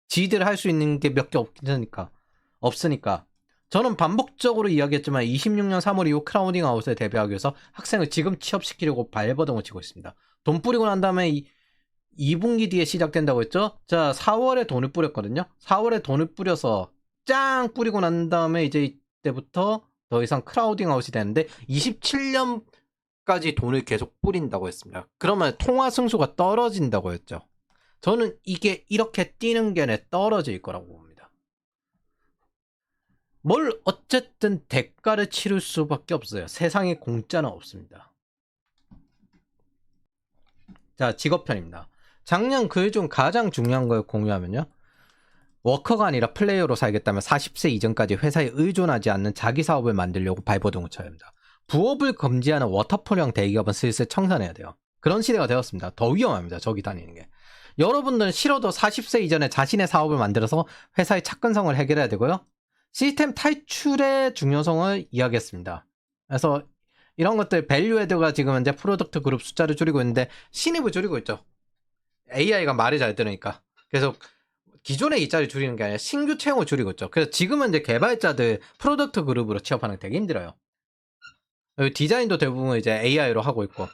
지들 할 수 있는 게 몇 개 없으니까 저는 반복적으로 이야기했지만 26년 3월 이후 크라우딩 아웃에 대비하기 위해서 학생을 지금 취업시키려고 발버둥을 치고 있습니다. 돈 뿌리고 난 다음에 2분기 뒤에 시작된다고 했죠? 자, 4월에 돈을 뿌렸거든요. 4월에 돈을 뿌려서 짱 뿌리고 난 다음에 이제 이때부터 더 이상 크라우딩 아웃이 되는데 27년까지 돈을 계속 뿌린다고 했습니다. 그러면 통화 승수가 떨어진다고 했죠. 저는 이게 이렇게 뛰는 게 떨어질 거라고 봅니다. 뭘 어쨌든 대가를 치를 수밖에 없어요. 세상에 공짜는 없습니다. 자, 직업편입니다. 작년 글 중 가장 중요한 걸 공유하면요. 워커가 아니라 플레이어로 살겠다면 40세 이전까지 회사에 의존하지 않는 자기 사업을 만들려고 발버둥을 쳐야 합니다. 부업을 금지하는 워터폴형 대기업은 슬슬 청산해야 돼요. 그런 시대가 되었습니다. 더 위험합니다. 저기 다니는 게. 여러분들은 싫어도 40세 이전에 자신의 사업을 만들어서 회사의 착근성을 해결해야 되고요. 시스템 탈출의 중요성을 이야기했습니다. 그래서 이런 것들 밸류헤드가 지금 현재 프로덕트 그룹 숫자를 줄이고 있는데 신입을 줄이고 있죠. AI가 말을 잘 들으니까. 그래서 기존의 일자리 줄이는 게 아니라 신규 채용을 줄이고 있죠. 그래서 지금은 이제 개발자들 프로덕트 그룹으로 취업하는 게 되게 힘들어요. 디자인도 대부분 이제 AI로 하고 있고.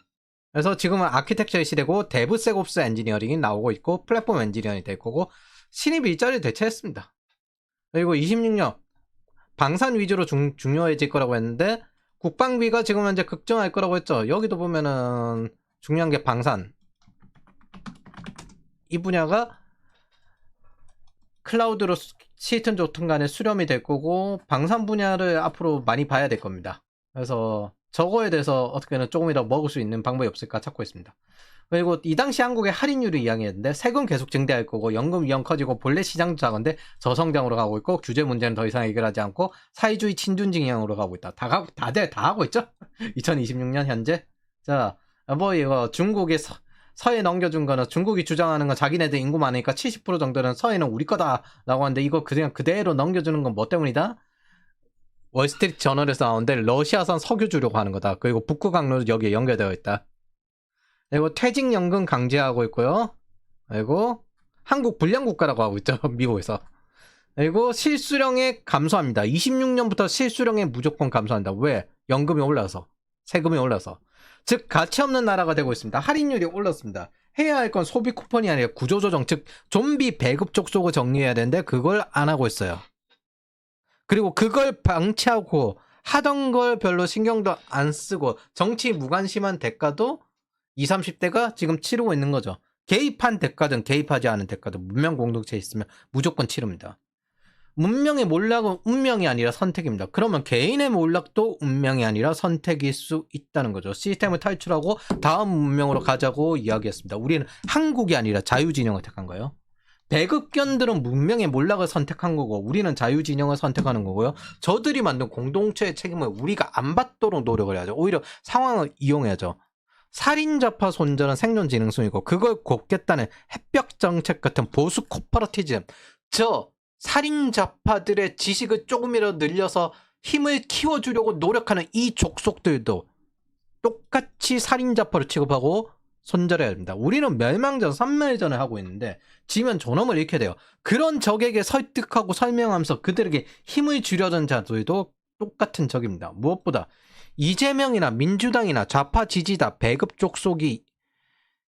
그래서 지금은 아키텍처의 시대고 데브세곱스 엔지니어링이 나오고 있고 플랫폼 엔지니어링이 될 거고 신입 일자리를 대체했습니다. 그리고 26년 방산 위주로 중요해질 거라고 했는데 국방비가 지금 현재 급증할 거라고 했죠. 여기도 보면은 중요한 게 방산. 이 분야가 클라우드로 시튼 좋든 간에 수렴이 될 거고 방산 분야를 앞으로 많이 봐야 될 겁니다. 그래서 저거에 대해서 어떻게든 조금이라도 먹을 수 있는 방법이 없을까 찾고 있습니다. 그리고 이 당시 한국의 할인율을 이야기했는데 세금 계속 증대할 거고 연금 위험 커지고 본래 시장도 작은데 저성장으로 가고 있고 규제 문제는 더 이상 해결하지 않고 사회주의 친준 진영으로 가고 있다. 다들 다 하고 있죠? 2026년 현재. 자, 뭐 이거 중국이 서해 넘겨준 거는 중국이 주장하는 건 자기네들 인구 많으니까 70% 정도는 서해는 우리 거다라고 하는데 이거 그냥 그대로 넘겨주는 건 뭐 때문이다? 월스트리트 저널에서 나오는데 러시아산 석유 주려고 하는 거다. 그리고 북구 강로도 여기에 연결되어 있다. 그리고 퇴직연금 강제하고 있고요. 그리고 한국 불량국가라고 하고 있죠. 미국에서. 그리고 실수령액 감소합니다. 26년부터 실수령액 무조건 감소한다. 왜? 연금이 올라서. 세금이 올라서. 즉 가치 없는 나라가 되고 있습니다. 할인율이 올랐습니다. 해야 할 건 소비 쿠폰이 아니라 구조조정, 즉 좀비 배급 족속을 정리해야 되는데 그걸 안 하고 있어요. 그리고 그걸 방치하고 하던 걸 별로 신경도 안 쓰고 정치 무관심한 대가도 20, 30대가 지금 치르고 있는 거죠. 개입한 대가든 개입하지 않은 대가든 문명 공동체에 있으면 무조건 치릅니다. 문명의 몰락은 운명이 아니라 선택입니다. 그러면 개인의 몰락도 운명이 아니라 선택일 수 있다는 거죠. 시스템을 탈출하고 다음 문명으로 가자고 이야기했습니다. 우리는 한국이 아니라 자유진영을 택한 거예요. 배급견들은 문명의 몰락을 선택한 거고 우리는 자유진영을 선택하는 거고요. 저들이 만든 공동체의 책임을 우리가 안 받도록 노력을 해야죠. 오히려 상황을 이용해야죠. 살인자파 손절은 생존지능성이고 그걸 곱겠다는 햇볕 정책 같은 보수 코퍼러티즘, 저 살인자파들의 지식을 조금이라도 늘려서 힘을 키워주려고 노력하는 이 족속들도 똑같이 살인자파로 취급하고 손절해야 됩니다. 우리는 멸망전, 선멸전을 하고 있는데 지면 존엄을 잃게 돼요. 그런 적에게 설득하고 설명하면서 그들에게 힘을 주려던 자들도 똑같은 적입니다. 무엇보다 이재명이나 민주당이나 좌파 지지자 배급 족속이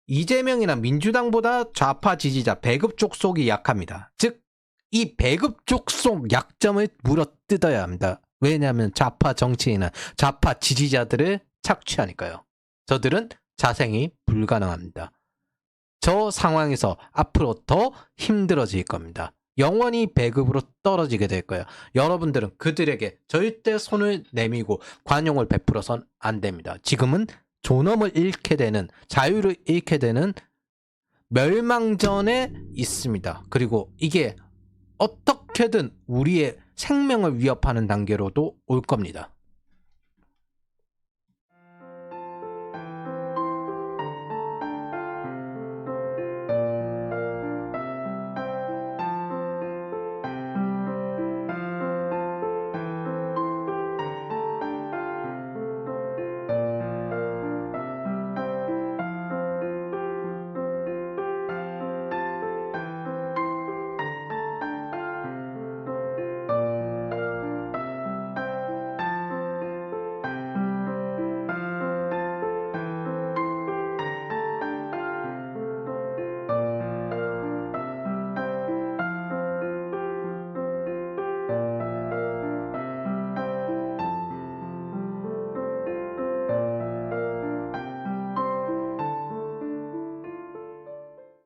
이재명이나 민주당보다 좌파 지지자 배급 족속이 약합니다. 즉 이 배급 족속 약점을 물어뜯어야 합니다. 왜냐하면 좌파 정치인은 좌파 지지자들을 착취하니까요. 저들은 자생이 불가능합니다. 저 상황에서 앞으로 더 힘들어질 겁니다. 영원히 배급으로 떨어지게 될 거예요. 여러분들은 그들에게 절대 손을 내밀고 관용을 베풀어선 안 됩니다. 지금은 존엄을 잃게 되는, 자유를 잃게 되는 멸망전에 있습니다. 그리고 이게 어떻게든 우리의 생명을 위협하는 단계로도 올 겁니다.